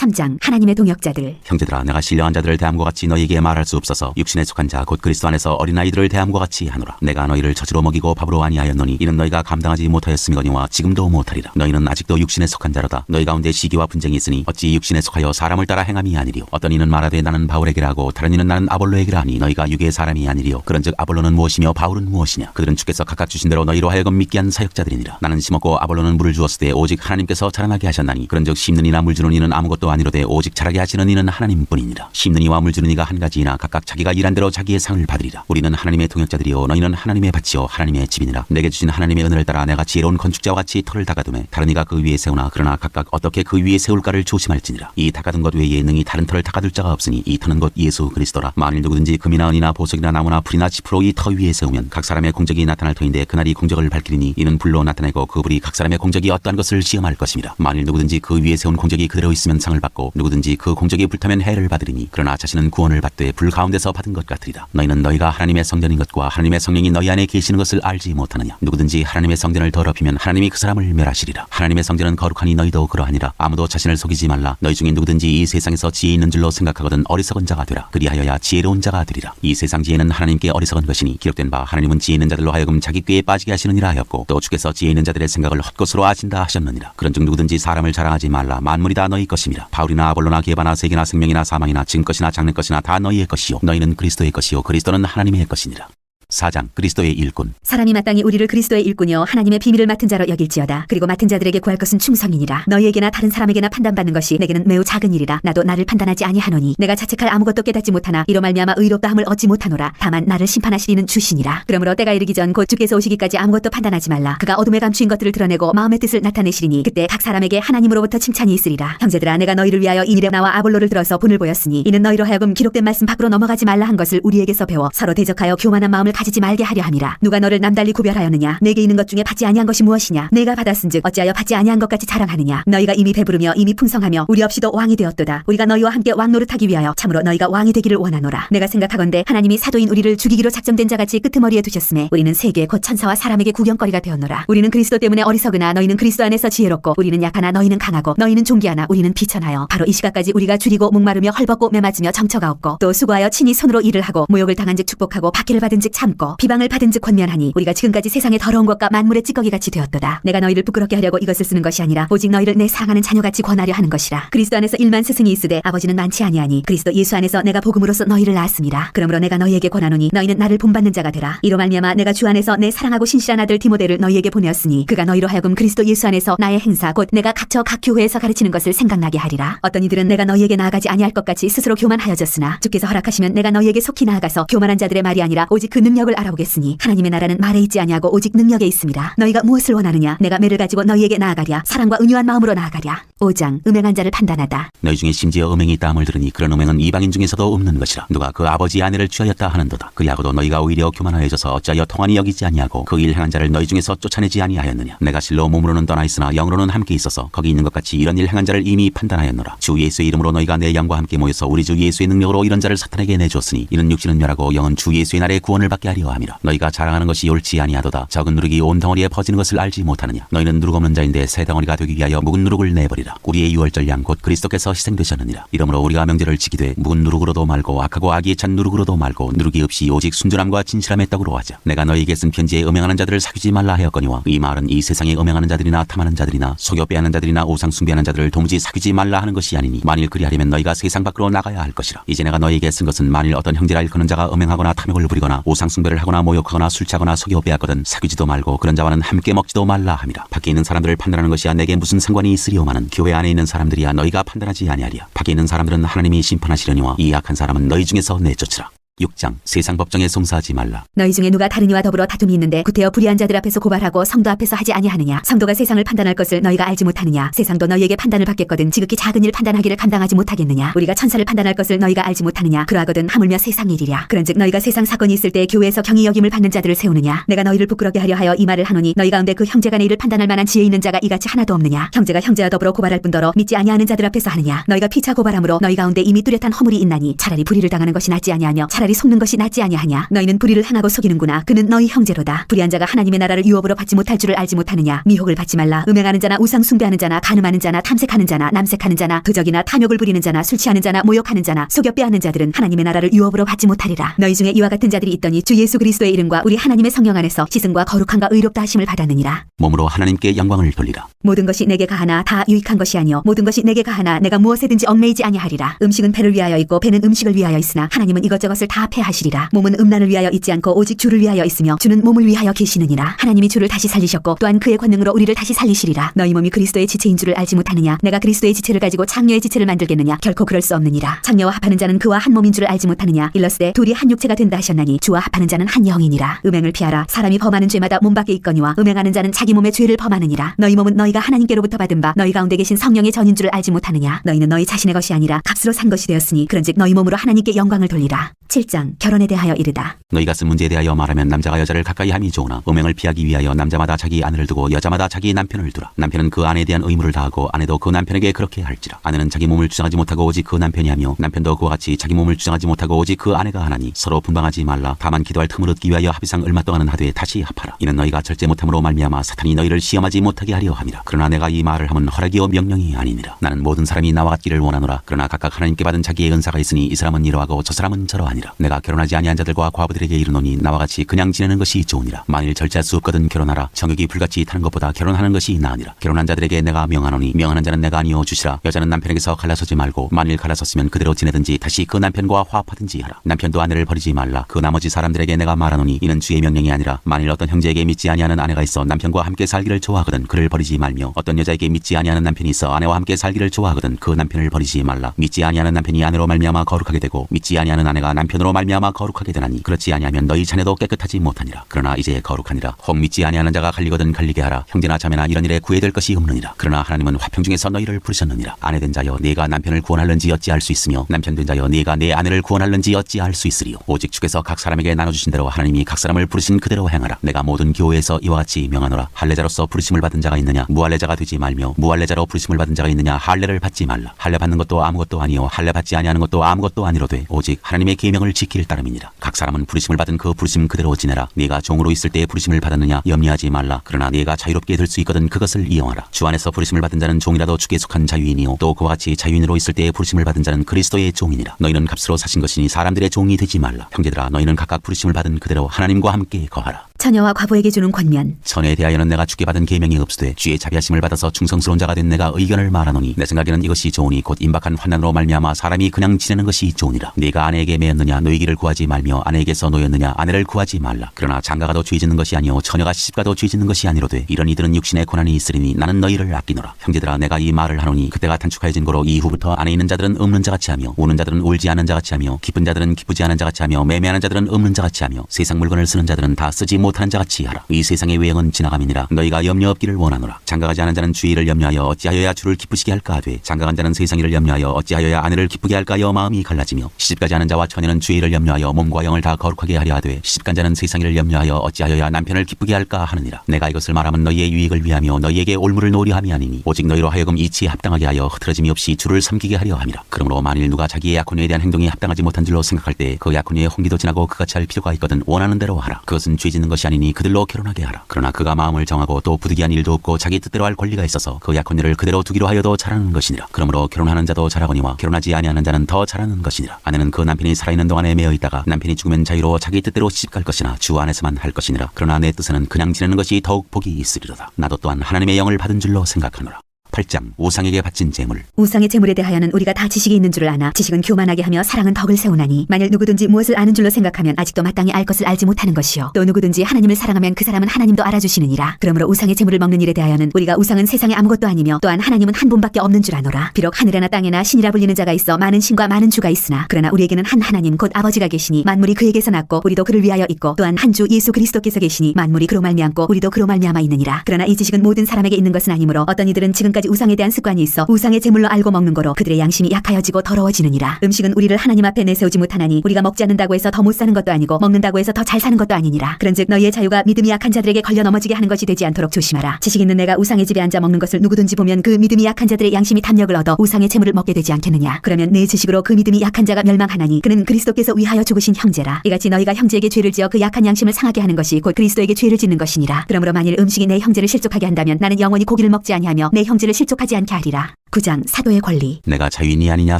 3장. 하나님의 동역자들. 형제들아, 내가 신령한 자들을 대함과 같이 너희에게 말할 수 없어서 육신에 속한 자 곧 그리스도 안에서 어린아이들을 대함과 같이 하노라. 내가 너희를 젖으로 먹이고 밥으로 아니하였노니 이는 너희가 감당하지 못하였음이거니와 지금도 못하리라. 너희는 아직도 육신에 속한 자로다. 너희 가운데 시기와 분쟁이 있으니 어찌 육신에 속하여 사람을 따라 행함이 아니리요. 어떤 이는 말하되 나는 바울에게라 하고 다른 이는 나는 아볼로에게라 하니 너희가 육의 사람이 아니리요. 그런즉 아볼로는 무엇이며 바울은 무엇이냐? 그들은 주께서 각각 주신 대로 너희로 하여금 믿게 한 사역자들이니라. 나는 심었고 아볼로는 물을 주었을 때 오직 하나님께서 자라나게 하셨나니 그런즉 심는 이나 물 주는 이는 아무것도 아니로되 오직 자라게 하시는 이는 하나님뿐이니라. 심는 이와 물 주는 이가 한 가지이나 각각 자기가 일한 대로 자기의 상을 받으리라. 우리는 하나님의 동역자들이요 너희는 하나님의 밭이요 하나님의 집이니라. 내게 주신 하나님의 은혜를 따라 내가 지혜로운 건축자와 같이 터를 닦아두매 다른 이가 그 위에 세우나 그러나 각각 어떻게 그 위에 세울까를 조심할지니라. 이 닦아둔 것 외에 능히 다른 터를 닦아둘 자가 없으니 이 터는 곧 예수 그리스도라. 만일 누구든지 금이나 은이나 보석이나 나무나 풀이나 지푸로 이 터 위에 세우면 각 사람의 공적이 나타날 터인데 그날이 공적을 밝히리니 이는 불로 나타내고 그 불이 각 사람의 공적이 어떠한 것을 시험할 것입니다. 만일 누구든지 그 위에 세운 공적이 그대로 있으면 상을 받고 누구든지 그 공적이 불타면 해를 받으리니 그러나 자신은 구원을 받되 불 가운데서 받은 것 같으리라. 너희는 너희가 하나님의 성전인 것과 하나님의 성령이 너희 안에 계시는 것을 알지 못하느냐? 누구든지 하나님의 성전을 더럽히면 하나님이 그 사람을 멸하시리라. 하나님의 성전은 거룩하니 너희도 그러하니라. 아무도 자신을 속이지 말라. 너희 중에 누구든지 이 세상에서 지혜 있는 줄로 생각하거든 어리석은 자가 되라. 그리하여야 지혜로운 자가 되리라. 이 세상 지혜는 하나님께 어리석은 것이니 기록된 바 하나님은 지혜 있는 자들로 하여금 자기 꾀에 빠지게 하시느니라 하였고 또 주께서 지혜 있는 자들의 생각을 헛것으로 아신다 하셨느니라. 그런즉 누구든지 사람을 자랑하지 말라. 만물이 다 너희 것임이라. 바울이나 아볼로나 게바나 세계나 생명이나 사망이나 지금 것이나 장래 것이나 다 너희의 것이요 너희는 그리스도의 것이요 그리스도는 하나님의 것이니라. 4장. 그리스도의 일꾼. 사람이 마땅히 우리를 그리스도의 일꾼이요 하나님의 비밀을 맡은 자로 여길지어다. 그리고 맡은 자들에게 구할 것은 충성이니라. 너희에게나 다른 사람에게나 판단받는 것이 내게는 매우 작은 일이라. 나도 나를 판단하지 아니하노니 내가 자책할 아무것도 깨닫지 못하나 이로 말미암아 의롭다함을 얻지 못하노라. 다만 나를 심판하시리는 주시니라. 그러므로 때가 이르기 전 곧 주께서 오시기까지 아무것도 판단하지 말라. 그가 어둠에 감추인 것들을 드러내고 마음의 뜻을 나타내시리니 그때 각 사람에게 하나님으로부터 칭찬이 있으리라. 형제들아, 내가 너희를 위하여 이 일에 나와 아볼로를 들어서 분을 보였으니 이는 너희로 하여금 기록된 말씀 밖으로 넘어가지 말라 한 것을 우리에게서 배워 서로 대적하여 교만한 마음을 가지지 말게 하려 함이라. 누가 너를 남달리 구별하였느냐? 내게 있는 것 중에 받지 아니한 것이 무엇이냐? 내가 받았은즉 어찌하여 받지 아니한 것같이 자랑하느냐? 너희가 이미 배부르며 이미 풍성하며 우리 없이도 왕이 되었도다. 우리가 너희와 함께 왕 노릇하기 위하여 참으로 너희가 왕이 되기를 원하노라. 내가 생각하건대 하나님이 사도인 우리를 죽이기로 작정된 자같이 끄트머리에 두셨음에 우리는 세계 곧 천사와 사람에게 구경거리가 되었노라. 우리는 그리스도 때문에 어리석으나 너희는 그리스도 안에서 지혜롭고 우리는 약하나 너희는 강하고 너희는 존귀하나 우리는 비천하여 바로 이 시각까지 우리가 줄이고 목마르며 헐벗고 매맞으며 정처가 없고 또 수고하여 친히 손으로 일을 하고 모욕을 당한즉 축복하고 박해를 받은즉 참고 비방을 받은즉 권면하니 우리가 지금까지 세상의 더러운 것과 만물의 찌꺼기같이 되었도다. 내가 너희를 부끄럽게 하려고 이것을 쓰는 것이 아니라 오직 너희를 내 사랑하는 자녀같이 권하려 하는 것이라. 그리스도 안에서 1만 스승이 있으되 아버지는 많지 아니하니 그리스도 예수 안에서 내가 복음으로써 너희를 낳았습니다. 그러므로 내가 너희에게 권하노니 너희는 나를 본받는 자가 되라. 이로 말미암아 내가 주 안에서 내 사랑하고 신실한 아들 디모데를 너희에게 보내었으니 그가 너희로 하여금 그리스도 예수 안에서 나의 행사 곧 내가 각처 각 교회에서 가르치는 것을 생각나게 하리라. 어떤 이들은 내가 너희에게 나아가지 아니할 것 같이 스스로 교만하여졌으나 주께서 허락하시면 내가 너희에게 속히 나아가서 교만한 자들의 말이 아니라 오직 그 능력을 알아보겠으니 하나님의 나라는 말에 있지 아니하고 오직 능력에 있습니다. 너희가 무엇을 원하느냐? 내가 매를 가지고 너희에게 나아가랴. 사랑과 온유한 마음으로 나아가랴. 5장. 음행한 자를 판단하다. 너희 중에 심지어 음행이 있다 함을 들으니 그런 음행은 이방인 중에서도 없는 것이라. 누가 그 아버지의 아내를 취하였다 하는도다. 그리하고도 너희가 오히려 교만하여져서 어찌하여 통한이 여기지 아니하고 그 일 행한 자를 너희 중에서 쫓아내지 아니하였느냐? 내가 실로 몸으로는 떠나 있으나 영으로는 함께 있어서 거기 있는 것 같이 이런 일 행한 자를 이미 판단하였노라. 주 예수의 이름으로 너희가 내 영과 함께 모여서 우리 주 예수의 능력으로 이런 자를 사탄에게 내주었으니 이는 육신은 멸하고 영은 주 예수의 날에 구원을 받게 하려 함이라. 너희가 자랑하는 것이 옳지 아니하도다. 적은 누룩이 온 덩어리에 퍼지는 것을 알지 못하느냐? 너희는 누룩 없는 자인데 새 덩어리가 되기 위하여 묵은 누룩을 내버리라. 우리의 유월절 양 곧 그리스도께서 희생되셨느니라. 이러므로 우리가 명절을 지키되 묵은 누룩으로도 말고 악하고 악의에 찬 누룩으로도 말고 누룩이 없이 오직 순전함과 진실함의 떡으로 하자. 내가 너희에게 쓴 편지에 음행하는 자들을 사귀지 말라 하였거니와 이 말은 이 세상에 음행하는 자들이나 탐하는 자들이나 속여 빼앗는 자들이나 우상 숭배하는 자들을 도무지 사귀지 말라 하는 것이 아니니 만일 그리하려면 너희가 세상 밖으로 나가야 할 것이라. 이제 내가 너희에게 쓴 것은 만일 어떤 형제라 일컫는 자가 음행하거나 탐욕을 부리거나 우상 숭배를 하거나 모욕하거나 술 취하거나 속여 빼앗거든 사귀지도 말고 그런 자와는 함께 먹지도 말라 함이라. 밖에 있는 사람들을 판단하는 것이야 내게 무슨 상관이 있으리오마는 교회 안에 있는 사람들이야 너희가 판단하지 아니하리야. 밖에 있는 사람들은 하나님이 심판하시려니와 이 악한 사람은 너희 중에서 내쫓으라. 6장. 세상 법정에 송사하지 말라. 너희 중에 누가 다른 이와 더불어 다툼이 있는데 구태여 불의한 자들 앞에서 고발하고 성도 앞에서 하지 아니하느냐? 성도가 세상을 판단할 것을 너희가 알지 못하느냐? 세상도 너희에게 판단을 받겠거든 지극히 작은 일 판단하기를 감당하지 못하겠느냐? 우리가 천사를 판단할 것을 너희가 알지 못하느냐? 그러하거든 하물며 세상 일이랴. 그런즉 너희가 세상 사건이 있을 때 교회에서 경히 여김을 받는 자들을 세우느냐? 내가 너희를 부끄럽게 하려 하여 이 말을 하노니 너희 가운데 그 형제 간의 일을 판단할 만한 지혜 있는 자가 이같이 하나도 없느냐? 형제가 형제와 더불어 고발할 뿐더러 믿지 아니하는 자들 앞에서 하느냐? 너희가 피차 고발함으로 너희 가운데 이미 뚜렷한 허물이 있나니 차라리 불의를 당하는 것이 낫지 아니하며 차라리 차라리 속는 것이 낫지 아니하냐. 너희는 불의를 행하고 속이는구나. 그는 너희 형제로다. 불의한 자가 하나님의 나라를 유업으로 받지 못할 줄을 알지 못하느냐. 미혹을 받지 말라. 음행하는 자나 우상 숭배하는 자나 간음하는 자나 탐색하는 자나 남색하는 자나 도적이나 탐욕을 부리는 자나 술 취하는 자나 모욕하는 자나 속여 빼앗는 자들은 하나님의 나라를 유업으로 받지 못하리라. 너희 중에 이와 같은 자들이 있더니 주 예수 그리스도의 이름과 우리 하나님의 성령 안에서 시승과 거룩함과 의롭다 하심을 받았느니라. 몸으로 하나님께 영광을 돌리라. 모든 것이 내게 가하나 다 유익한 것이 아니요 모든 것이 내게 가하나 내가 무엇에든지 얽매이지 아니하리라. 음식은 배를 위하여 있고 배는 음식을 위하여 있으나 하나님은 이것저것을 다 패하시리라. 몸은 음란을 위하여 있지 않고 오직 주를 위하여 있으며 주는 몸을 위하여 계시느니라. 하나님이 주를 다시 살리셨고 또한 그의 권능으로 우리를 다시 살리시리라. 너희 몸이 그리스도의 지체인 줄을 알지 못하느냐. 내가 그리스도의 지체를 가지고 창녀의 지체를 만들겠느냐. 결코 그럴 수 없느니라. 창녀와 합하는 자는 그와 한 몸인 줄을 알지 못하느냐. 일러스되 둘이 한 육체가 된다 하셨나니 주와 합하는 자는 한 영이니라. 음행을 피하라. 사람이 범하는 죄마다 몸 밖에 있거니와 음행하는 자는 자기 몸의 죄를 범하느니라. 너희 몸은 너희가 하나님께로부터 받은 바 너희 가운데 계신 성령의 전인 줄을 알지 못하느냐. 너희는 너희 자신의 것이 아니라 값으로 산 것이 되었으니 그런즉 너희 몸으로 하나님께 영광을 돌리라. 7장 결혼에 대하여 이르다. 너희가 쓴 문제에 대하여 말하면 남자가 여자를 가까이 함이 좋으나 음행을 피하기 위하여 남자마다 자기 아내를 두고 여자마다 자기 남편을 두라. 남편은 그 아내에 대한 의무를 다하고 아내도 그 남편에게 그렇게 할지라. 아내는 자기 몸을 주장하지 못하고 오직 그 남편이 하며 남편도 그와 같이 자기 몸을 주장하지 못하고 오직 그 아내가 하나니 서로 분방하지 말라. 다만 기도할 틈을 얻기 위하여 합의상 얼마 동안은 하되 다시 합하라. 이는 너희가 절제 못함으로 말미암아 사탄이 너희를 시험하지 못하게 하려 함이라. 그러나 내가 이 말을 하면 허락이요 명령이 아니니라. 나는 모든 사람이 나와 같기를 원하노라. 그러나 각각 하나님께 받은 자기의 은사가 있으니 이 사람은 이러하고 저 사람은 저러하니라. 내가 결혼하지 아니한 자들과 과부들에게 이르노니 나와 같이 그냥 지내는 것이 좋으니라. 만일 절제할 수 없거든 결혼하라. 정욕이 불같이 타는 것보다 결혼하는 것이 나으니라. 결혼한 자들에게 내가 명하노니 명하는 자는 내가 아니요 주시라. 여자는 남편에게서 갈라서지 말고 만일 갈라섰으면 그대로 지내든지 다시 그 남편과 화합하든지 하라. 남편도 아내를 버리지 말라. 그 나머지 사람들에게 내가 말하노니 이는 주의 명령이 아니라 만일 어떤 형제에게 믿지 아니하는 아내가 있어 남편과 함께 살기를 좋아하거든 그를 버리지 말며 어떤 여자에게 믿지 아니하는 남편이 있어 아내와 함께 살기를 좋아하거든 그 남편을 버리지 말라. 믿지 아니하는 남편이 아내로 말미암아 거룩하게 되고 믿지 아니하는 아내가 남편으로 말미암아 거룩하게 되나니 그렇지 아니하면 너희 자녀도 깨끗하지 못하니라. 그러나 이제 거룩하니라. 혹 믿지 아니하는 자가 갈리거든 갈리게 하라. 형제나 자매나 이런 일에 구애될 것이 없느니라. 그러나 하나님은 화평 중에서 너희를 부르셨느니라. 아내된 자여 네가 남편을 구원할는지 어찌할 수 있으며 남편된 자여 네가 내 아내를 구원할는지 어찌할 수 있으리요. 오직 주께서 각 사람에게 나눠주신 대로 하나님이 각 사람을 부르신 그대로 행하라. 내가 모든 교회에서 이와 같이 명하노라. 할례자로서 부르심을 받은 자가 있느냐 무할례자가 되지 말며 무할례자로 부르심을 받은 자가 있느냐 할례를 받지 말라. 할례 받는 것도 아무것도 아니요 할례 받지 아니하는 것도 아무것도 아니로되 오직 하나님의 계명을 지킬 따름이니라. 각 사람은 부르심을 받은 그 부르심 그대로 지내라. 네가 종으로 있을 때에 부르심을 받았느냐 염려하지 말라. 그러나 네가 자유롭게 될 수 있거든 그것을 이용하라. 주 안에서 부르심을 받은 자는 종이라도 주께 속한 자유인이요 또 그와 같이 자유인으로 있을 때에 부르심을 받은 자는 그리스도의 종이니라. 너희는 값으로 사신 것이니 사람들의 종이 되지 말라. 형제들아 너희는 각각 부르심을 받은 그대로 하나님과 함께 거하라. 처녀와 과부에게 주는 권면. 처녀에 대하여는 내가 주께 받은 계명이 없으되 주의 자비하심을 받아서 충성스러운 자가 된 내가 의견을 말하노니 내 생각에는 이것이 좋으니 곧 임박한 환난으로 말미암아 사람이 그냥 지내는 것이 좋으니라. 네가 아내에게 매였느냐 노이기를 구하지 말며 아내에게서 노였느냐 아내를 구하지 말라. 그러나 장가가도 죄 짓는 것이 아니요 처녀가 시집가도 죄 짓는 것이 아니로되 이런 이들은 육신의 고난이 있으리니 나는 너희를 아끼노라. 형제들아 내가 이 말을 하노니 그때가 단축하여진 거로 이후부터 안에 있는 자들은 없는 자같이 하며 우는 자들은 울지 않은 자같이 하며 기쁜 자들은 기쁘지 않은 자같이 하며 매매하는 자들은 없는 자같이 하며 세상 물건을 쓰는 자들은 다 쓰지 못하는 자같이 하라. 이 세상의 외형은 지나감이니라. 너희가 염려 없기를 원하노라. 장가가지 않은 자는 주의 일을 염려하여 어찌하여야 주를 기쁘시게 할까 하되 장가간 자는 세상 일을 염려하여 어찌하여야 아내를 기쁘게 할까 하여 마음이 갈라지며 시집가지 않은 자와 처녀는 주의 일을 염려하여 몸과 영을 다 거룩하게 하려 하되 시집간 자는 세상 일을 염려하여 어찌하여야 남편을 기쁘게 할까 하느니라. 내가 이것을 말하면 너희의 유익을 위하며 너희에게 올무를 놓으려 함이 아니니 오직 너희로 하여금 이치에 합당하게 하여 흐트러짐이 없이 주를 섬기게 하려 함이라. 그러므로 만일 누가 자기의 약혼녀에 대한 행동이 합당하지 못한 줄로 생각할 때 그 약혼녀의 홍기도 지나고 그같이 할 필요가 있거든 원하는 대로 하라. 그것은 죄 짓는 것이 아니니 그들로 결혼하게 하라. 그러나 그가 마음을 정하고 또 부득이한 일도 없고 자기 뜻대로 할 권리가 있어서 그 약혼녀를 그대로 두기로 하여도 잘하는 것이니라. 그러므로 결혼하는 자도 잘하거니와 결혼하지 아니하는 자는 더 잘하는 것이니라. 아내는 그 남편이 살아있는 동안에 매어 있다가 남편이 죽으면 자유로워 자기 뜻대로 시집갈 것이나 주 안에서만 할 것이니라. 그러나 내 뜻에는 그냥 지내는 것이 더욱 복이 있으리로다. 나도 또한 하나님의 영을 받은 줄로 생각하노라. 8장 우상에게 바친 재물. 우상의 재물에 대하여는 우리가 다 지식이 있는 줄을 아나 지식은 교만하게 하며 사랑은 덕을 세우나니 만일 누구든지 무엇을 아는 줄로 생각하면 아직도 마땅히 알 것을 알지 못하는 것이요 또 누구든지 하나님을 사랑하면 그 사람은 하나님도 알아주시느니라. 그러므로 우상의 재물을 먹는 일에 대하여는 우리가 우상은 세상에 아무것도 아니며 또한 하나님은 한 분밖에 없는 줄 아노라. 비록 하늘에나 땅에나 신이라 불리는 자가 있어 많은 신과 많은 주가 있으나 그러나 우리에게는 한 하나님 곧 아버지가 계시니 만물이 그에게서 났고 우리도 그를 위하여 있고 또한 한 주 예수 그리스도께서 계시니 만물이 그로 말미암고 우리도 그로 말미암아 있느니라. 그러나 이 지식은 모든 사람에게 있는 것은 아니므로 어떤 이들은 지금까지 아직까지 우상에 대한 습관이 있어 우상의 제물로 알고 먹는 거로 그들의 양심이 약하여지고 더러워지느니라. 음식은 우리를 하나님 앞에 내세우지 못하나니 우리가 먹지 않는다고 해서 더 못 사는 것도 아니고 먹는다고 해서 더 잘 사는 것도 아니니라. 그런즉 너희의 자유가 믿음이 약한 자들에게 걸려 넘어지게 하는 것이 되지 않도록 조심하라. 지식 있는 내가 우상의 집에 앉아 먹는 것을 누구든지 보면 그 믿음이 약한 자들의 양심이 탐욕을 얻어 우상의 제물을 먹게 되지 않겠느냐. 그러면 내 지식으로 그 믿음이 약한 자가 멸망하나니 그는 그리스도께서 위하여 죽으신 형제라. 이같이 너희가 형제에게 죄를 지어 그 약한 양심을 상하게 하는 것이 곧 그리스도에게 죄를 짓는 것이니라. 그러므로 만일 음식이 내 형제를 실족하게 한다면 나는 영원히 고기를 먹지 아니하며 내 형제를 실족하지 않게 하리라. 9장 사도의 권리. 내가 자유인이 아니냐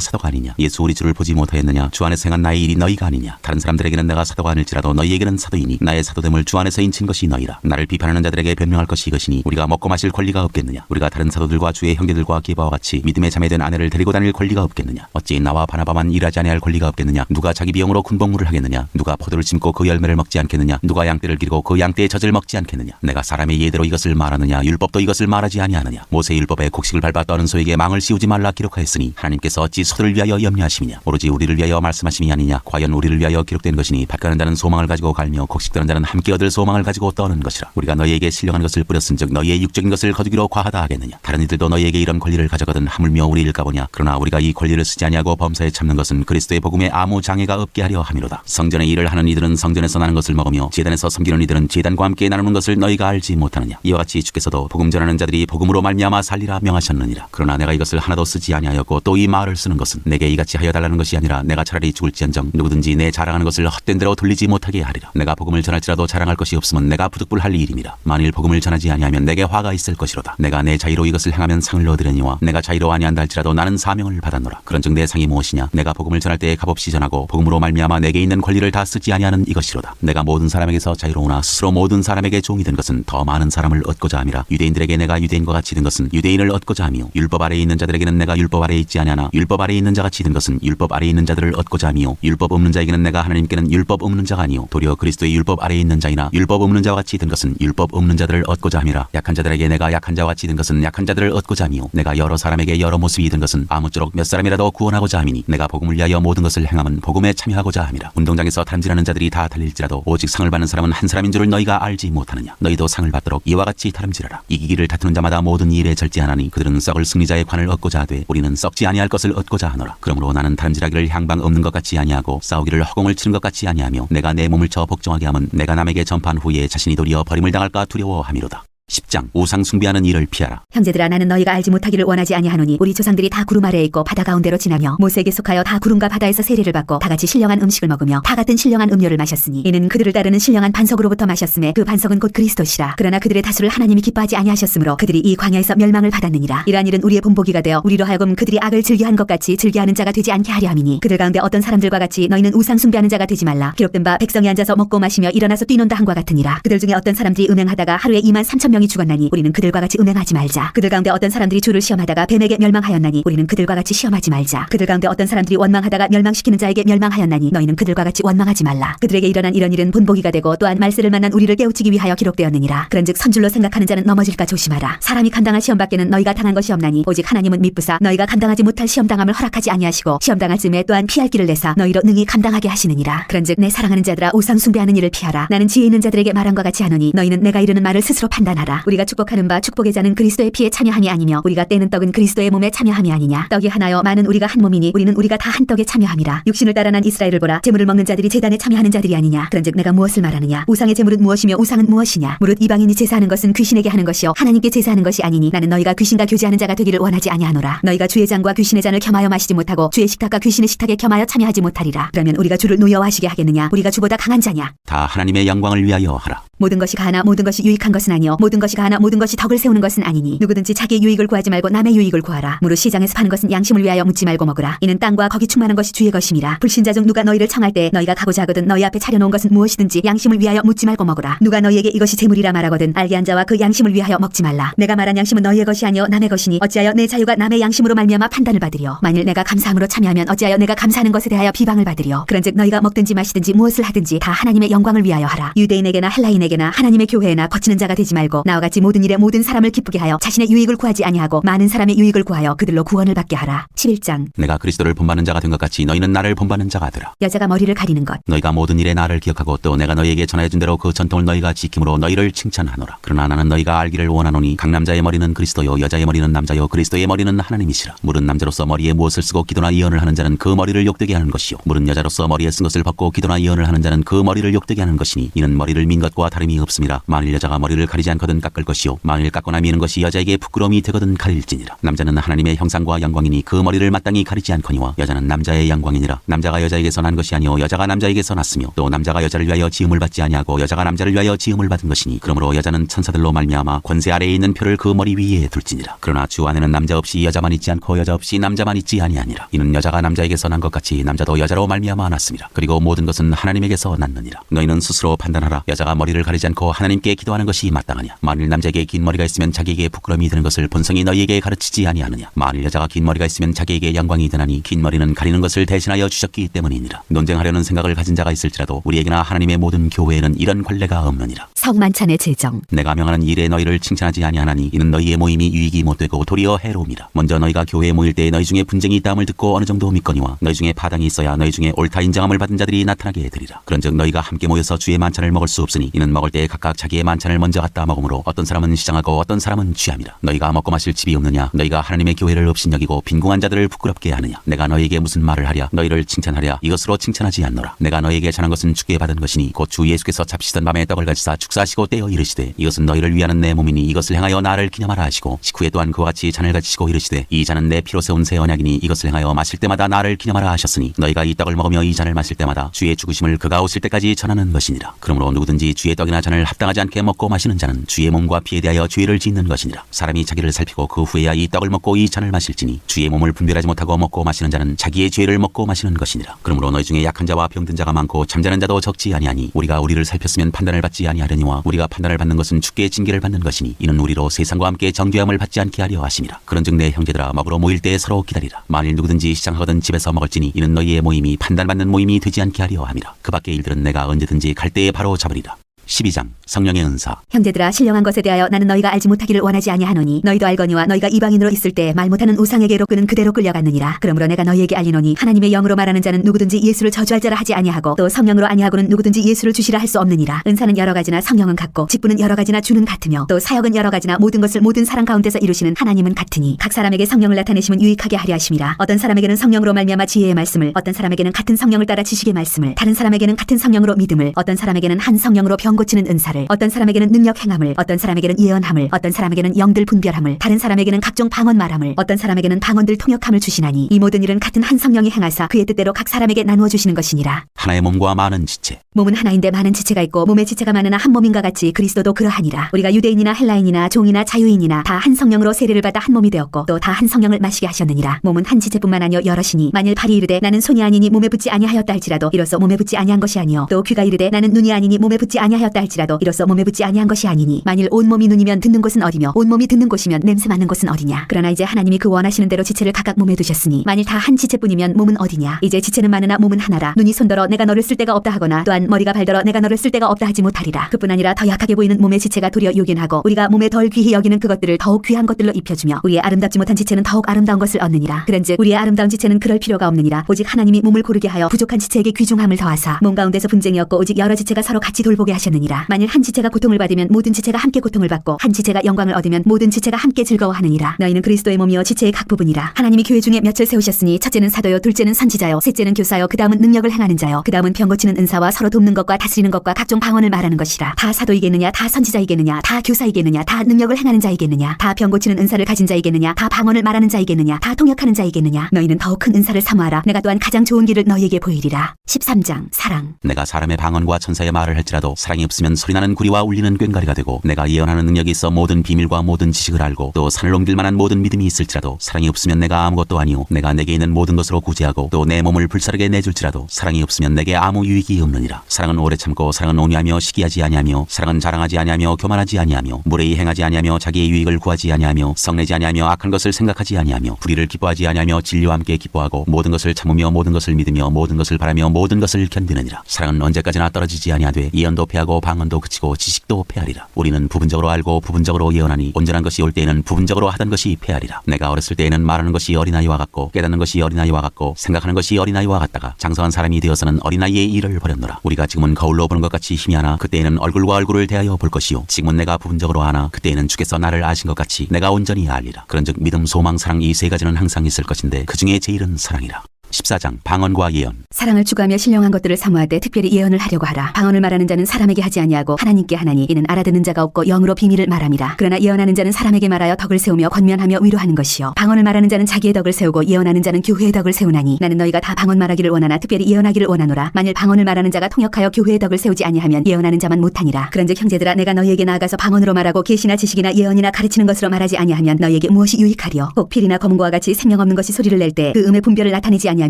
사도가 아니냐. 예수 우리 주를 보지 못하였느냐. 주 안에서 행한 나의 일이 너희가 아니냐. 다른 사람들에게는 내가 사도가 아닐지라도 너희에게는 사도이니 나의 사도됨을 주 안에서 인친 것이 너희라. 나를 비판하는 자들에게 변명할 것이 이것이니 우리가 먹고 마실 권리가 없겠느냐. 우리가 다른 사도들과 주의 형제들과 기바와 같이 믿음의 자매된 아내를 데리고 다닐 권리가 없겠느냐. 어찌 나와 바나바만 일하지 아니할 권리가 없겠느냐. 누가 자기 비용으로 군복무를 하겠느냐. 누가 포도를 심고 그 열매를 먹지 않겠느냐. 누가 양떼를 기르고 그 양떼의 젖을 먹지 않겠느냐. 내가 사람의 예대로 이것을 말하느냐. 율법도 이것을 말하지 아니하느냐. 모세 율법에 곡식을 밟아 떠는 소에게 망을 씌우지 말라 기록하였으니 하나님께서 어찌 소들을 위하여 염려하심이냐. 오로지 우리를 위하여 말씀하심이 아니냐. 과연 우리를 위하여 기록된 것이니 밭 가는 자는 소망을 가지고 갈며 곡식 떠는 자는 함께 얻을 소망을 가지고 떠는 것이라. 우리가 너희에게 신령한 것을 뿌렸은즉 너희의 육적인 것을 거두기로 과하다 하겠느냐. 다른 이들도 너희에게 이런 권리를 가져거든 하물며 우리 일까 보냐. 그러나 우리가 이 권리를 쓰지 아니하고 범사에 참는 것은 그리스도의 복음에 아무 장애가 없게 하려 함이로다. 성전의 일을 하는 이들은 성전에서 나는 것을 먹으며 제단에서 섬기는 이들은 제단과 함께 나누는 것을 너희가 알지 못하느냐. 이와 같이 주께서도 복음 전하는 자들이 복음으로 말미암아 살리라 명하셨느니라. 그러나 내가 이것을 하나도 쓰지 아니하였고 또 이 말을 쓰는 것은 내게 이같이 하여 달라는 것이 아니라 내가 차라리 죽을지언정 누구든지 내 자랑하는 것을 헛된 대로 돌리지 못하게 하리라. 내가 복음을 전할지라도 자랑할 것이 없으면 내가 부득불할 일임이라. 만일 복음을 전하지 아니하면 내게 화가 있을 것이로다. 내가 내 자유로 이것을 행하면 상을 얻으려니와 내가 자유로 아니한다 할지라도 나는 사명을 받았노라. 그런즉 내 상이 무엇이냐. 내가 복음을 전할 때에 값없이 전하고 복음으로 말미암아 내게 있는 권리를 다 쓰지 아니하는 이것이로다. 내가 모든 사람에게서 자유로우나 스스로 모든 사람에게 종이 된 것은 더 많은 사람을 얻고자 함이라. 유대인들에게 내가 유대인과 같이 된 것은 유대인을 얻고자 하며 율법 아래에 있는 자들에게는 내가 율법 아래에 있지 아니하나 율법 아래에 있는 자같이 된 것은 율법 아래에 있는 자들을 얻고자 하며 율법 없는 자에게는 내가 하나님께는 율법 없는 자가 아니요 도리어 그리스도의 율법 아래에 있는 자이나 율법 없는 자와 같이 된 것은 율법 없는 자들을 얻고자 함이라. 약한 자들에게 내가 약한 자와 같이 된 것은 약한 자들을 얻고자 하며 내가 여러 사람에게 여러 모습이 된 것은 아무쪼록 몇 사람이라도 구원하고자 함이니 내가 복음을 위하여 모든 것을 행함은 복음에 참여하고자 함이라. 운동장에서 다름질하는 자들이 다 달릴지라도 오직 상을 받는 사람은 한 사람인 줄을 너희가 알지 못하느냐. 너희도 상을 받도록 이와 같이 다름질하라. 이기기를 다투는 자마다 모든 일에 절제하나니 그들은 썩을 승리자의 관을 얻고자 하되 우리는 썩지 아니할 것을 얻고자 하노라. 그러므로 나는 다름질하기를 향방 없는 것 같이 아니하고 싸우기를 허공을 치는 것 같이 아니하며 내가 내 몸을 쳐 복종하게 함은 내가 남에게 전파한 후에 자신이 도리어 버림을 당할까 두려워함이로다. 10장 우상 숭배하는 일을 피하라. 형제들아 나는 너희가 알지 못하기를 원하지 아니하노니 우리 조상들이 다 구름 아래에 있고 바다 가운데로 지나며 모세에게 속하여 다 구름과 바다에서 세례를 받고 다 같이 신령한 음식을 먹으며 다 같은 신령한 음료를 마셨으니 이는 그들을 따르는 신령한 반석으로부터 마셨음에 그 반석은 곧 그리스도시라. 그러나 그들의 다수를 하나님이 기뻐하지 아니하셨으므로 그들이 이 광야에서 멸망을 받았느니라. 이러한 일은 우리의 본보기가 되어 우리로 하여금 그들이 악을 즐겨한 것 같이 즐겨하는 자가 되지 않게 하려 함이니 그들 가운데 어떤 사람들과 같이 너희는 우상 숭배하는 자가 되지 말라. 기록된 바 백성이 앉아서 먹고 마시며 일어나서 뛰논다 한과 같으니라. 그들 중에 어떤 사람들이 음행하다가 하루에 23,000명이 죽었나니 우리는 그들과 같이 음행하지 말자. 그들 가운데 어떤 사람들이 주를 시험하다가 뱀에게 멸망하였나니 우리는 그들과 같이 시험하지 말자. 그들 가운데 어떤 사람들이 원망하다가 멸망시키는 자에게 멸망하였나니 너희는 그들과 같이 원망하지 말라. 그들에게 일어난 이런 일은 본보기가 되고 또한 말세를 만난 우리를 깨우치기 위하여 기록되었느니라. 그런즉 선줄로 생각하는 자는 넘어질까 조심하라. 사람이 감당할 시험 밖에는 너희가 당한 것이 없나니 오직 하나님은 미쁘사 너희가 감당하지 못할 시험 당함을 허락하지 아니하시고 시험 당할 즈음에 또한 피할 길을 내사 너희로 능히 감당하게 하시느니라. 그런즉 내 사랑하는 자들아 우상 숭배하는 일을 피하라. 나는 지혜 있는 자들에게 말함과 같이 하노니 너희는 내가 이르는 말을 스스로 판단하라. 우리가 축복하는 바 축복의 자는 그리스도의 피에 참여함이 아니며 우리가 떼는 떡은 그리스도의 몸에 참여함이 아니냐. 떡이 하나여 많은 우리가 한 몸이니 우리는 우리가 다 한 떡에 참여함이라. 육신을 따라 난 이스라엘을 보라. 제물을 먹는 자들이 제단에 참여하는 자들이 아니냐. 그런즉 내가 무엇을 말하느냐. 우상의 제물은 무엇이며 우상은 무엇이냐. 무릇 이방인이 제사하는 것은 귀신에게 하는 것이요 하나님께 제사하는 것이 아니니 나는 너희가 귀신과 교제하는 자가 되기를 원하지 아니하노라. 너희가 주의 잔과 귀신의 잔을 겸하여 마시지 못하고 주의 식탁과 귀신의 식탁에 겸하여 참여하지 못하리라. 그러면 우리가 주를 노여워하시게 하겠느냐. 우리가 주보다 강한 자냐. 다 하나님의 영광을 위하여 하라. 모든 것이 가하나 모든 것이 유익한 것은 아니요 모든 것이 가하나 모든 것이 덕을 세우는 것은 아니니 누구든지 자기의 유익을 구하지 말고 남의 유익을 구하라. 무릇 시장에서 파는 것은 양심을 위하여 묻지 말고 먹으라. 이는 땅과 거기 충만한 것이 주의 것임이라. 불신자 중 누가 너희를 청할 때 너희가 가고자 하거든 너희 앞에 차려놓은 것은 무엇이든지 양심을 위하여 묻지 말고 먹으라. 누가 너희에게 이것이 재물이라 말하거든 알게 한 자와 그 양심을 위하여 먹지 말라. 내가 말한 양심은 너희의 것이 아니요 남의 것이니 어찌하여 내 자유가 남의 양심으로 말미암아 판단을 받으리요. 만일 내가 감사함으로 참여하면 어찌하여 내가 감사하는 것에 대하여 비방을 받으리요. 그런즉 너희가 먹든지 마시든지 무엇을 하든지 다 하나님의 영광을 위하여 하라. 유대인에게나 헬라인에게나 하나님의 교회에나 거치는 자가 되지 말고 나와 같이 모든 일에 모든 사람을 기쁘게 하여 자신의 유익을 구하지 아니하고 많은 사람의 유익을 구하여 그들로 구원을 받게 하라. 11장. 내가 그리스도를 본받는 자가 된 것 같이 너희는 나를 본받는 자가 되라. 여자가 머리를 가리는 것. 너희가 모든 일에 나를 기억하고 또 내가 너희에게 전하여준 대로 그 전통을 너희가 지킴으로 너희를 칭찬하노라. 그러나 나는 너희가 알기를 원하노니 각 남자의 머리는 그리스도요 여자의 머리는 남자요 그리스도의 머리는 하나님이시라. 물은 남자로서 머리에 무엇을 쓰고 기도나 예언을 하는 자는 그 머리를 욕되게 하는 것이요 물은 여자로서 머리에 쓴 것을 벗고 기도나 예언을 하는 자는 그 머리를 욕되게 하는 것이니 이는 머리를 민 것과 다름이 없음이라. 만일 여자가 머리를 가리지 않거든 깎을 것이요 만일 깎거나 미는 것이 여자에게 부끄러움이 되거든 가릴지니라. 남자는 하나님의 형상과 영광이니 그 머리를 마땅히 가리지 않거니와 여자는 남자의 영광이니라. 남자가 여자에게서 난 것이 아니요 여자가 남자에게서 났으며 또 남자가 여자를 위하여 지음을 받지 아니하고 여자가 남자를 위하여 지음을 받은 것이니 그러므로 여자는 천사들로 말미암아 권세 아래에 있는 표를 그 머리 위에 둘지니라. 그러나 주 안에는 남자 없이 여자만 있지 않고 여자 없이 남자만 있지 아니하니라. 이는 여자가 남자에게서 난 것 같이 남자도 여자로 말미암아 났음이라. 그리고 모든 것은 하나님에게서 났느니라. 너희는 스스로 판단하라. 여자가 머리를 가리지 않고 하나님께 기도하는 것이 마땅하냐. 만일 남자에게 긴 머리가 있으면 자기에게 부끄러움이 되는 것을 본성이 너희에게 가르치지 아니하느냐. 만일 여자가 긴 머리가 있으면 자기에게 영광이 되나니 긴 머리는 가리는 것을 대신하여 주셨기 때문이니라. 논쟁하려는 생각을 가진 자가 있을지라도 우리에게나 하나님의 모든 교회에는 이런 관례가 없느니라. 성만찬의 제정. 내가 명하는 일에 너희를 칭찬하지 아니하나니 이는 너희의 모임이 유익이 못되고 도리어 해로움이라. 먼저 너희가 교회에 모일 때 너희 중에 분쟁이 있다함을 듣고 어느 정도 믿거니와 너희 중에 파당이 있어야 너희 중에 옳다 인정함을 받은 자들이 나타나게 되리라. 그런즉 너희가 함께 모여서 주의 만찬을 먹을 수 없으니 이는 먹을 때에 각각 자기의 만찬을 먼저 갖다 먹으므로 어떤 사람은 시장하고 어떤 사람은 취함이라. 너희가 먹고 마실 집이 없느냐. 너희가 하나님의 교회를 업신여기고 빈궁한 자들을 부끄럽게 하느냐. 내가 너희에게 무슨 말을 하랴. 너희를 칭찬하랴. 이것으로 칭찬하지 않노라. 내가 너희에게 전한 것은 주께 받은 것이니 곧 주 예수께서 잡시던 밤에 떡을 가지사 축사하시고 떼어 이르시되 이것은 너희를 위하는 내 몸이니 이것을 행하여 나를 기념하라 하시고 식후에 또한 그와 같이 잔을 가지시고 이르시되 이 잔은 내 피로 세운 새 언약이니 이것을 행하여 마실 때마다 나를 기념하라 하셨으니 너희가 이 떡을 먹으며 이 잔을 마실 때마다 주의 죽으심을 그가 오실 때까지 전하는 것이니라. 그러므로 누구든지 주의 떡이나 잔을 합당하지 않게 먹고 마시는 자는 주의 몸과 피에 대하여 죄를 짓는 것이니라. 사람이 자기를 살피고 그 후에야 이 떡을 먹고 이 잔을 마실지니 주의 몸을 분별하지 못하고 먹고 마시는 자는 자기의 죄를 먹고 마시는 것이니라. 그러므로 너희 중에 약한 자와 병든 자가 많고 잠자는 자도 적지 아니하니 우리가 우리를 살폈으면 판단을 받지 아니하려니와 우리가 판단을 받는 것은 주께 징계를 받는 것이니 이는 우리로 세상과 함께 정죄함을 받지 않게 하려 하심이라. 그런즉 내 형제들아 먹으러 모일 때 서로 기다리라. 만일 누구든지 시장하거든 집에서 먹을지니 이는 너희의 모임이 판단받는 모임이 되지 않게 하려 함이라. 그 밖의 일들은 내가 언제든지 갈 때에 바로 잡으리라. 12장 성령의 은사. 형제들아 신령한 것에 대하여 나는 너희가 알지 못하기를 원하지 아니하노니 너희도 알거니와 너희가 이방인으로 있을 때 말 못하는 우상에게로 끄는 그대로 끌려갔느니라. 그러므로 내가 너희에게 알리노니 하나님의 영으로 말하는 자는 누구든지 예수를 저주할 자라 하지 아니하고 또 성령으로 아니하고는 누구든지 예수를 주시라 할 수 없느니라. 은사는 여러 가지나 성령은 같고 직분은 여러 가지나 주는 같으며 또 사역은 여러 가지나 모든 것을 모든 사람 가운데서 이루시는 하나님은 같으니 각 사람에게 성령을 나타내심은 유익하게 하려 하심이라. 어떤 사람에게는 성령으로 말미암아 지혜의 말씀을 어떤 사람에게는 같은 성령을 따라 지식의 말씀을 다른 사람에게는 같은 성령으로 믿음을 어떤 사람에게는 한 성령으로 병 고치는 은사를 어떤 사람에게는 능력 행함을 어떤 사람에게는 예언함을 어떤 사람에게는 영들 분별함을 다른 사람에게는 각종 방언 말함을 어떤 사람에게는 방언들 통역함을 주시나니 이 모든 일은 같은 한 성령이 행하사 그의 뜻대로 각 사람에게 나누어 주시는 것이니라. 하나의 몸과 많은 지체. 몸은 하나인데 많은 지체가 있고 몸의 지체가 많으나 한 몸인가 같이 그리스도도 그러하니라. 우리가 유대인이나 헬라인이나 종이나 자유인이나 다 한 성령으로 세례를 받아 한 몸이 되었고 또 다 한 성령을 마시게 하셨느니라. 몸은 한 지체뿐만 아니요 여럿이니 만일 팔이 이르되 나는 손이 아니니 몸에 붙지 아니하였다 할지라도 이로써 몸에 붙지 아니한 것이 아니요 또 귀가 이르되 나는 눈이 아니니 몸에 붙지 아니하였다 할지라도 이로써 몸에 붙지 아니한 것이 아니니 만일 온 몸이 눈이면 듣는 곳은 어디며 온 몸이 듣는 곳이면 냄새 맡는 곳은 어디냐. 그러나 이제 하나님이 그 원하시는 대로 지체를 각각 몸에 두셨으니 만일 다 한 지체뿐이면 몸은 어디냐. 이제 지체는 많으나 몸은 하나라. 눈이 손더러 내가 너를 쓸 데가 없다 하거나 또한 머리가 발더러 내가 너를 쓸 데가 없다 하지 못하리라. 그뿐 아니라 더 약하게 보이는 몸의 지체가 도리어 요긴하고 우리가 몸에 덜 귀히 여기는 그것들을 더욱 귀한 것들로 입혀주며 우리의 아름답지 못한 지체는 더욱 아름다운 것을 얻느니라. 그런즉 우리의 아름다운 지체는 그럴 필요가 없느니라. 오직 하나님이 몸을 고르게 하여 부족한 지체에게 귀중함을 더하사 몸 가운데서 분쟁이 없고 오직 여러 지체가 서로 같이 돌보게 하셨느니라. 만일 한 지체가 고통을 받으면 모든 지체가 함께 고통을 받고 한 지체가 영광을 얻으면 모든 지체가 함께 즐거워하느니라. 너희는 그리스도의 몸이요 지체의 각 부분이라. 하나님이 교회 중에 몇을 세우셨으니 첫째는 사도요 둘째는 선지자요 셋째는 교사요 그다음은 능력을 행하는 자요 그다음은 병 고치는 은사와 서로 돕는 것과 다스리는 것과 각종 방언을 말하는 것이라. 다 사도이겠느냐 다 선지자이겠느냐 다 교사이겠느냐 다 능력을 행하는 자이겠느냐 다 병 고치는 은사를 가진 자이겠느냐 다 방언을 말하는 자이겠느냐 다 통역하는 자이겠느냐. 너희는 더욱 큰 은사를 사모하라. 내가 또한 가장 좋은 길을 너희에게 보이리라. 13장 사랑. 내가 사람의 방언과 천사의 말을 할지라도 사랑이 없으면 소리나는 구리와 울리는 꽹과리가 되고 내가 예언하는 능력이 있어 모든 비밀과 모든 지식을 알고 또 산을 옮길 만한 모든 믿음이 있을지라도 사랑이 없으면 내가 아무것도 아니오. 내가 내게 있는 모든 것으로 구제하고 또 내 몸을 불사르게 내줄지라도 사랑이 없으면 내게 아무 유익이 없느니라. 사랑은 오래 참고 사랑은 온유하며 시기하지 아니하며 사랑은 자랑하지 아니하며 교만하지 아니하며 무례히 행하지 아니하며 자기의 유익을 구하지 아니하며 성내지 아니하며 악한 것을 생각하지 아니하며 불의를 기뻐하지 아니하며 진리와 함께 기뻐하고 모든 것을 참으며 모든 것을 믿으며 모든 것을 바라며 모든 것을 견디느니라. 사랑은 언제까지나 떨어지지 아니하되 예언도 패하고 그리고 방언도 그치고 지식도 패하리라. 우리는 부분적으로 알고 부분적으로 예언하니 온전한 것이 올 때에는 부분적으로 하던 것이 패하리라. 내가 어렸을 때에는 말하는 것이 어린아이와 같고 깨닫는 것이 어린아이와 같고 생각하는 것이 어린아이와 같다가 장성한 사람이 되어서는 어린아이의 일을 버렸노라. 우리가 지금은 거울로 보는 것 같이 희미하나 그때에는 얼굴과 얼굴을 대하여 볼 것이요 지금은 내가 부분적으로 아나 그때에는 주께서 나를 아신 것 같이 내가 온전히 알리라. 그런즉 믿음, 소망, 사랑 이 세 가지는 항상 있을 것인데 그 중에 제일은 사랑이라. 14장 방언과 예언. 사랑을 추구하며 신령한 것들을 사모하되 특별히 예언을 하려고 하라. 방언을 말하는 자는 사람에게 하지 아니하고 하나님께 하나니 이는 알아듣는 자가 없고 영으로 비밀을 말함이라. 그러나 예언하는 자는 사람에게 말하여 덕을 세우며 권면하며 위로하는 것이요 방언을 말하는 자는 자기의 덕을 세우고 예언하는 자는 교회의 덕을 세우나니 나는 너희가 다 방언 말하기를 원하나 특별히 예언하기를 원하노라. 만일 방언을 말하는 자가 통역하여 교회의 덕을 세우지 아니하면 예언하는 자만 못하니라. 그런즉 형제들아 내가 너희에게 나아가서 방언으로 말하고 계시나 지식이나 예언이나 가르치는 것으로 말하지 아니하면 너희에게 무엇이 유익하리요. 혹 필이나 검은고와 같이 생명 없는 것이 소리를 낼 때 그 음의 분별을 나타내지 아니하면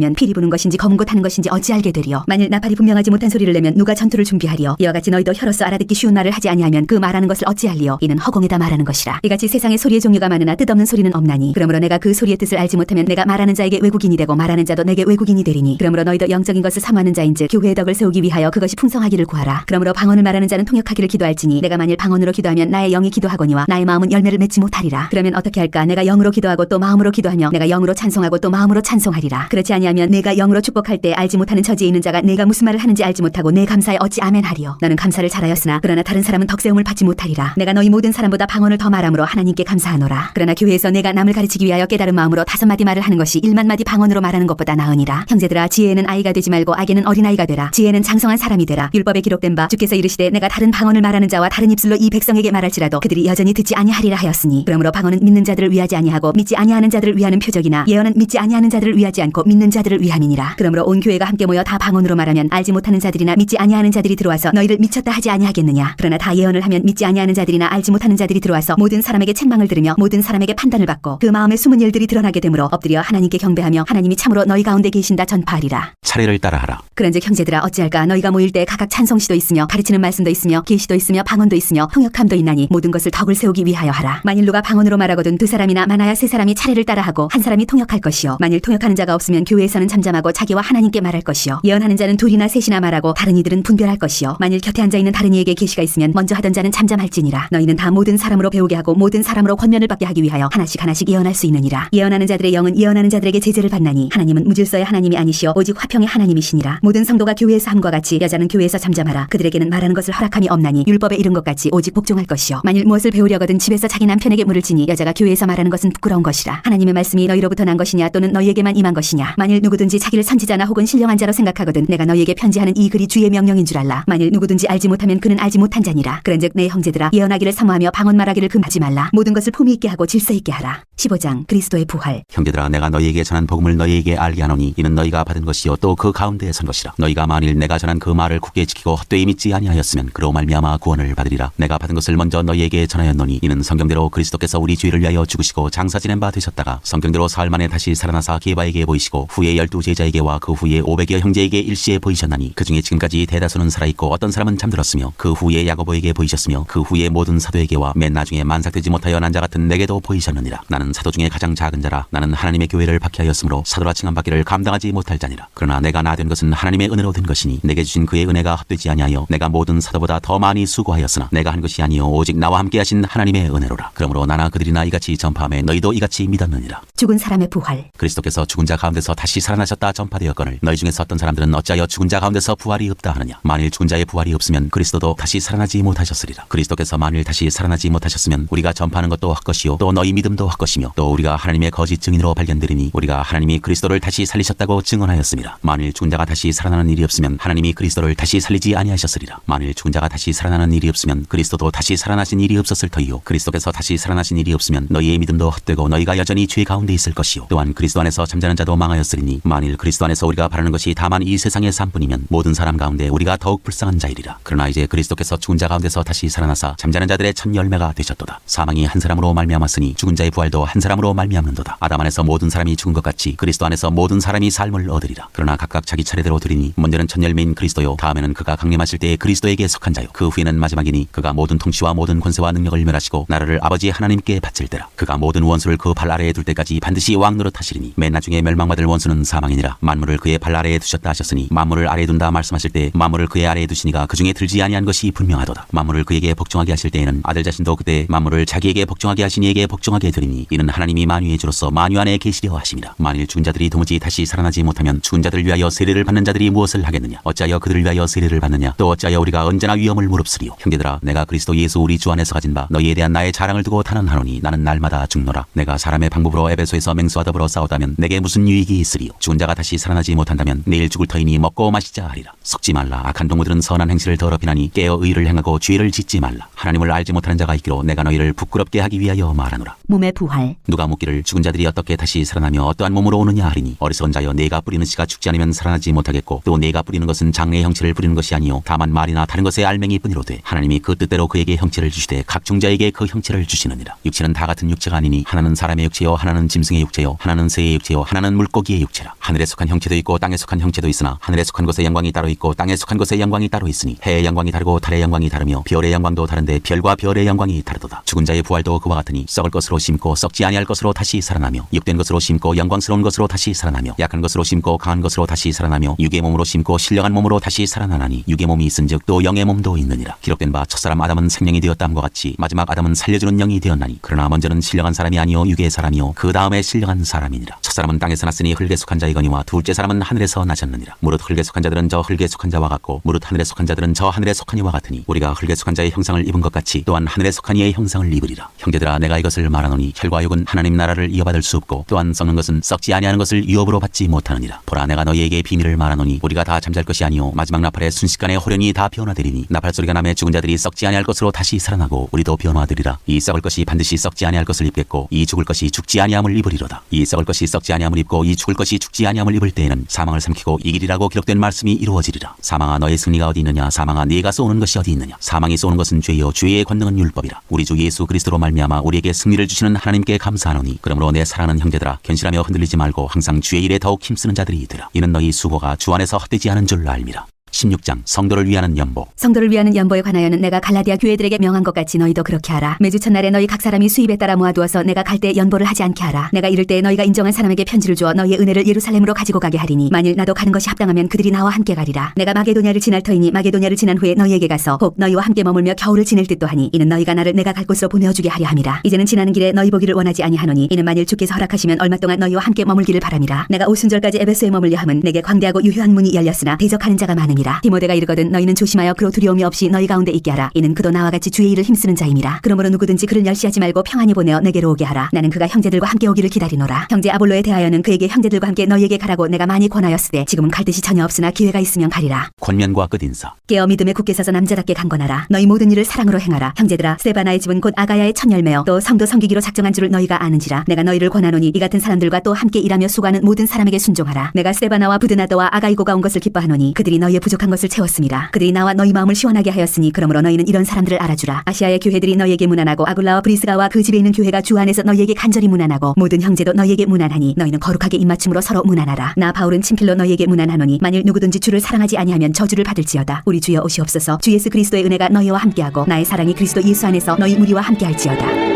필이 부는 것인지 검은 것 하는 것인지 어찌 알게 되리요. 만일 나팔이 분명하지 못한 소리를 내면 누가 전투를 준비하리요. 이와 같이 너희도 혀로서 알아듣기 쉬운 말을 하지 아니하면 그 말하는 것을 어찌 알리요. 이는 허공에다 말하는 것이라. 이같이 세상에 소리의 종류가 많으나 뜻없는 소리는 없나니 그러므로 내가 그 소리의 뜻을 알지 못하면 내가 말하는 자에게 외국인이 되고 말하는 자도 내게 외국인이 되리니 그러므로 너희도 영적인 것을 사모하는 자인즉 교회의 덕을 세우기 위하여 그것이 풍성하기를 구하라. 그러므로 방언을 말하는 자는 통역하기를 기도할지니 내가 만일 방언으로 기도하면 나의 영이 기도하거니와 나의 마음은 열매를 맺지 못하리라. 그러면 어떻게 할까. 내가 영으로 기도하고 또 마음으로 기도하며 내가 영으로 찬송하고 또 마음으로 찬송하리라. 그렇지 아니하면 내가 영으로 축복할 때 알지 못하는 처지에 있는 자가 내가 무슨 말을 하는지 알지 못하고 내 감사에 어찌 아멘하리요. 너는 감사를 잘하였으나 그러나 다른 사람은 덕세움을 받지 못하리라. 내가 너희 모든 사람보다 방언을 더 말함으로 하나님께 감사하노라. 그러나 교회에서 내가 남을 가르치기 위하여 깨달은 마음으로 5마디 말을 하는 것이 1만마디 방언으로 말하는 것보다 나으니라. 형제들아 지혜에는 아이가 되지 말고 악에는 어린아이가 되라. 지혜는 장성한 사람이 되라. 율법에 기록된 바 주께서 이르시되 내가 다른 방언을 말하는 자와 다른 입술로 이 백성에게 말할지라도 그들이 여전히 듣지 아니하리라 하였으니 그러므로 방언은 믿는 자들을 위하지 아니하고 믿지 아니하는 자들을 위하는 표적이나 예언은 믿지 아니하는 자들을 위하지 않고 믿는 자들을 위함이니라. 그러므로 온 교회가 함께 모여 다 방언으로 말하면 알지 못하는 자들이나 믿지 아니하는 자들이 들어와서 너희를 미쳤다 하지 아니하겠느냐. 그러나 다 예언을 하면 믿지 아니하는 자들이나 알지 못하는 자들이 들어와서 모든 사람에게 책망을 들으며 모든 사람에게 판단을 받고 그 마음에 숨은 일들이 드러나게 되므로 엎드려 하나님께 경배하며 하나님이 참으로 너희 가운데 계신다 전파하리라. 차례를 따라하라. 그런즉 형제들아 어찌할까. 너희가 모일 때 각각 찬송시도 있으며 가르치는 말씀도 있으며 계시도 있으며 방언도 있으며 통역함도 있나니 모든 것을 덕을 세우기 위하여 하라. 만일 누가 방언으로 말하거든 2사람이나 많아야 3사람이 차례를 따라하고 한 사람이 통역할 것이요 만일 통역하는 자가 없으면 교회에서는 잠잠하고 자기와 하나님께 말할 것이요 예언하는 자는 2이나 3이나 말하고 다른 이들은 분별할 것이요 만일 곁에 앉아있는 다른 이에게 계시가 있으면 먼저 하던 자는 잠잠할지니라. 너희는 다 모든 사람으로 배우게 하고 모든 사람으로 권면을 받게 하기 위하여 하나씩 하나씩 예언할 수 있느니라. 예언하는 자들의 영은 예언하는 자들에게 제재를 받나니 하나님은 무질서의 하나님이 아니시오 오직 화평의 하나님이시니라. 모든 성도가 교회에서 함과 같이 여자는 교회에서 잠잠하라. 그들에게는 말하는 것을 허락함이 없나니 율법에 이른 것 같이 오직 복종할 것이요 만일 무엇을 배우려거든 집에서 자기 남편에게 물을 지니 여자가 교회에서 말하는 것은 부끄러운 것이라. 하나님의 말씀이 너희로부터 난 것이냐 또는 너희에게만 임한 것이냐. 만일 누구든지 자기를 선지자나 혹은 신령한 자로 생각하거든 내가 너희에게 편지하는 이 글이 주의 명령인 줄 알라. 만일 누구든지 알지 못하면 그는 알지 못한 자니라. 그런즉 내 형제들아 예언하기를 사모하며 방언 말하기를 금하지 말라. 모든 것을 품위 있게 하고 질서 있게 하라. 15장 그리스도의 부활. 형제들아 내가 너희에게 전한 복음을 너희에게 알게 하노니 이는 너희가 받은 것이요 또 그 가운데에 선 것이라. 너희가 만일 내가 전한 그 말을 굳게 지키고 헛되이 믿지 아니하였으면 그로 말미암아 구원을 받으리라. 내가 받은 것을 먼저 너희에게 전하였노니 이는 성경대로 그리스도께서 우리 죄를 위하여 죽으시고 장사 지낸 바 되셨다가 성경대로 사흘 만에 다시 살아나사 게바에게 보이시고 후에 12제자에게와 그 후에 500여 형제에게 일시에 보이셨나니 그 중에 지금까지 대다수는 살아있고 어떤 사람은 잠들었으며 그 후에 야고보에게 보이셨으며 그 후에 모든 사도에게와 맨 나중에 만삭되지 못하여 난 자 같은 내게도 보이셨느니라. 나는 사도 중에 가장 작은 자라. 나는 하나님의 교회를 박해하였으므로 사도라 칭함받기를 감당하지 못할 자니라. 그러나 내가 나 된 것은 하나님의 은혜로 된 것이니 내게 주신 그의 은혜가 헛되지 아니하여 내가 모든 사도보다 더 많이 수고하였으나 내가 한 것이 아니요 오직 나와 함께 하신 하나님의 은혜로라. 그러므로 나나 그들이나 이같이 전파하며 너희도 이같이 믿었느니라. 죽은 사람의 부활. 그리스도께서 죽은 자 가운데서 다시 살아나셨다 전파되었거늘 너희 중에서 어떤 사람들은 어찌하여 죽은 자 가운데서 부활이 없다 하느냐. 만일 죽은 자의 부활이 없으면 그리스도도 다시 살아나지 못하셨으리라. 그리스도께서 만일 다시 살아나지 못하셨으면 우리가 전파하는 것도 헛것이요 또 너희 믿음도 헛것이며 또 우리가 하나님의 거짓 증인으로 발견되리니 우리가 하나님이 그리스도를 다시 살리셨다고 증언하였습니다. 만일 죽은 자가 다시 살아나는 일이 없으면 하나님이 그리스도를 다시 살리지 아니하셨으리라. 만일 죽은 자가 다시 살아나는 일이 없으면 그리스도도 다시 살아나신 일이 없었을 터이요 그리스도께서 다시 살아나신 일이 없으면 너희의 믿음도 헛되고 너희가 여전히 죄 가운데 있을 것이요 또한 그리스도 안에서 잠자는 자도 망하였으리니 만일 그리스도 안에서 우리가 바라는 것이 다만 이 세상의 삶뿐이면 모든 사람 가운데 우리가 더욱 불쌍한 자이리라. 그러나 이제 그리스도께서 죽은 자 가운데서 다시 살아나사 잠자는 자들의 첫 열매가 되셨도다. 사망이 한 사람으로 말미암았으니 죽은 자의 부활도 한 사람으로 말미암는도다. 아담 안에서 모든 사람이 죽은 것 같이 그리스도 안에서 모든 사람이 삶을 얻으리라. 그러나 각각 자기 차례대로 드리니 먼저는 첫 열매인 그리스도요 다음에는 그가 강림하실 때에 그리스도에게 속한 자요 그 후에는 마지막이니 그가 모든 통치와 모든 권세와 능력을 멸하시고 나라를 아버지 하나님께 바칠 때라. 그가 모든 원수를 그 발 아래에 둘 때까지 반드시 왕 노릇하시리니 맨 나중에 멸망받을 원수 원수는 사망이니라. 만물을 그의 발 아래에 두셨다 하셨으니 만물을 아래에 둔다 말씀하실 때 만물을 그의 아래에 두시니가 그 중에 들지 아니한 것이 분명하도다. 만물을 그에게 복종하게 하실 때에는 아들 자신도 그때 만물을 자기에게 복종하게 하신 이에게 복종하게 되리니 이는 하나님이 만유의 주로서 만유 안에 계시려 하심이라. 만일 죽은 자들이 도무지 다시 살아나지 못하면 죽은 자들을 위하여 세례를 받는 자들이 무엇을 하겠느냐? 어찌하여 그들을 위하여 세례를 받느냐? 또 어찌하여 우리가 언제나 위험을 무릅쓰리요? 형제들아, 내가 그리스도 예수 우리 주 안에서 가진 바 너희에 대한 나의 자랑을 두고 탄원하노니 나는 날마다 죽노라. 내가 사람의 방법으로 에베소에서 맹수와 더불어 싸웠다면 내게 무슨 유익이 있으리요? 죽은 자가 다시 살아나지 못한다면 내일 죽을 터이니 먹고 마시자 하리라. 썩지 말라. 악한 동무들은 선한 행실을 더럽히나니 깨어 의를 행하고 죄를 짓지 말라. 하나님을 알지 못하는 자가 있기로 내가 너희를 부끄럽게 하기 위하여 말하노라. 몸의 부활. 누가 묻기를 죽은 자들이 어떻게 다시 살아나며 어떠한 몸으로 오느냐 하리니 어리석은 자여, 네가 뿌리는 씨가 죽지 않으면 살아나지 못하겠고 또 네가 뿌리는 것은 장래의 형체를 뿌리는 것이 아니요 다만 말이나 다른 것의 알맹이 뿐이로되 하나님이 그 뜻대로 그에게 형체를 주시되 각종 자에게 그 형체를 주시느니라. 육체는 다 같은 육체가 아니니 하나는 사람의 육체요 하나는 짐승의 육체요 하나는 새의 육체요 하나는 물고기의 육체라. 하늘에 속한 형체도 있고 땅에 속한 형체도 있으나 하늘에 속한 것의 영광이 따로 있고 땅에 속한 것의 영광이 따로 있으니 해의 영광이 다르고 달의 영광이 다르며 별의 영광도 다른데 별과 별의 영광이 다르도다. 죽은 자의 부활도 그와 같으니 썩을 것으로 심고 썩지 아니할 것으로 다시 살아나며 육된 것으로 심고 영광스러운 것으로 다시 살아나며 약한 것으로 심고 강한 것으로 다시 살아나며 육의 몸으로 심고 신령한 몸으로 다시 살아나나니 육의 몸이 있은즉 또 영의 몸도 있느니라. 기록된 바 첫사람 아담은 생명이 되었다함과 같이 마지막 아담은 살려주는 영이 되었나니 그러나 먼저는 신령한 사람이 아니요 육의 사람이요 그 다음에 신령한 사람이니라. 첫사람은 땅에서 났으니 흙에 속한 자이거니와 둘째 사람은 하늘에서 나셨느니라. 무릇 흙에 속한 자들은 저 흙에 속한 자와 같고 무릇 하늘에 속한 자들은 저 하늘에 속한 이와 같으니 우리가 흙에 속한 자의 형상을 입은 것 같이 또한 하늘에 속한 이의 형상을 입으리라. 형제들아, 내가 이것을 말하노니 혈과 육은 하나님 나라를 이어받을 수 없고 또한 썩는 것은 썩지 아니하는 것을 유업으로 받지 못하느니라. 보라, 내가 너희에게 비밀을 말하노니 우리가 다 잠잘 것이 아니요 마지막 나팔에 순식간에 호련히 다 변화되리니 나팔 소리가 나매 죽은 자들이 썩지 아니할 것으로 다시 살아나고 우리도 변화되리라. 이 썩을 것이 반드시 썩지 아니할 것을 입겠고 이 죽을 것이 죽지 아니함을 입으리로다. 이 썩을 것이 썩지 아니함을 입고 이 죽을 것이 죽지 아니함을 입을 때에는 사망을 삼키고 이기리라고 기록된 말씀이 이루어지리라. 사망아, 너의 승리가 어디 있느냐? 사망아, 네가 쏘는 것이 어디 있느냐? 사망이 쏘는 것은 죄요 죄의 권능은 율법이라. 우리 주 예수 그리스도로 말미암아 우리에게 승리를 주시는 하나님께 감사하노니 그러므로 내 사랑하는 형제들아, 견실하며 흔들리지 말고 항상 주의 일에 더욱 힘쓰는 자들이 되라. 이는 너희 수고가 주 안에서 헛되지 않은 줄 알미라. 16장 성도를 위하는 연보. 성도를 위하는 연보에 관하여는 내가 갈라디아 교회들에게 명한 것 같이 너희도 그렇게 하라. 매주 첫날에 너희 각 사람이 수입에 따라 모아두어서 내가 갈 때 연보를 하지 않게 하라. 내가 이를 때 너희가 인정한 사람에게 편지를 주어 너희의 은혜를 예루살렘으로 가지고 가게 하리니 만일 나도 가는 것이 합당하면 그들이 나와 함께 가리라. 내가 마게도냐를 지날 터이니 마게도냐를 지난 후에 너희에게 가서 혹 너희와 함께 머물며 겨울을 지낼 듯도 하니 이는 너희가 나를 내가 갈 곳으로 보내어주게 하려 함이라. 이제는 지나는 길에 너희 보기를 원하지 아니하노니 이는 만일 주께서 허락하시면 얼마 동안 너희와 함께 머물기를 바람이라. 내가 오순절까지 에베소에 머물려 함은 내게 광대하고 유효한 문이 열렸으나 대적하는 자가 많음이라. 디모데가 이르거든 너희는 조심하여 그로 두려움이 없이 너희 가운데 있게 하라. 이는 그도 나와 같이 주의 일을 힘쓰는 자임이라. 그러므로 누구든지 그를 멸시하지 말고 평안히 보내어 내게로 오게 하라. 나는 그가 형제들과 함께 오기를 기다리노라. 형제 아볼로에 대하여는 그에게 형제들과 함께 너희에게 가라고 내가 많이 권하였으되 지금은 갈 뜻이 전혀 없으나 기회가 있으면 가리라. 권면과 끝인사. 깨어 믿음에 굳게 서서 남자답게 강건하라. 너희 모든 일을 사랑으로 행하라. 형제들아, 스데바나의 집은 곧 아가야의 첫 열매요 또 성도 섬기기로 작정한 줄을 너희가 아는지라. 내가 너희를 권하노니 이 같은 사람들과 또 함께 일하며 수고하는 모든 사람에게 순종하라. 내가 스데바나와 부드나더와 아가이고가 온 것을 기뻐하노니 그들이 너희의 부족한 것을 채웠음이라. 그들이 나와 너희 마음을 시원하게 하였으니 그러므로 너희는 이런 사람들을 알아주라. 아시아의 교회들이 너희에게 문안하고 아굴라와 브리스가와 그 집에 있는 교회가 주 안에서 너희에게 간절히 문안하고 모든 형제도 너희에게 문안하니 너희는 거룩하게 입맞춤으로 서로 문안하라. 나 바울은 친필로 너희에게 문안하노니 만일 누구든지 주를 사랑하지 아니하면 저주를 받을지어다. 우리 주여 오시옵소서. 주 예수 그리스도의 은혜가 너희와 함께하고 나의 사랑이 그리스도 예수 안에서 너희 무리와 함께할지어다.